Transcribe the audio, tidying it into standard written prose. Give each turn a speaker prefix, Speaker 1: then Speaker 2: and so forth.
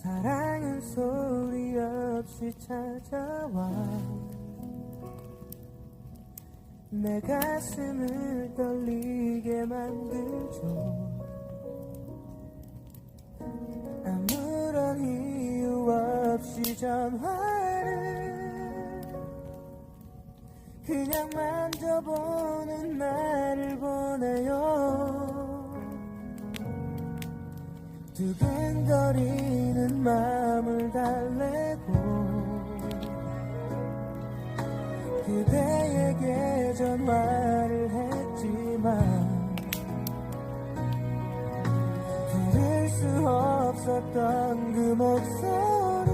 Speaker 1: 사랑은 소리 없이 찾아와 내 가슴을 떨리게 만들죠. 아무런 이유 없이 전화를 그냥 만져보는 나를 보내요. 두근거리는 마음을 달래고 그대에게 전화를 했지만 들을 수 없었던 그 목소리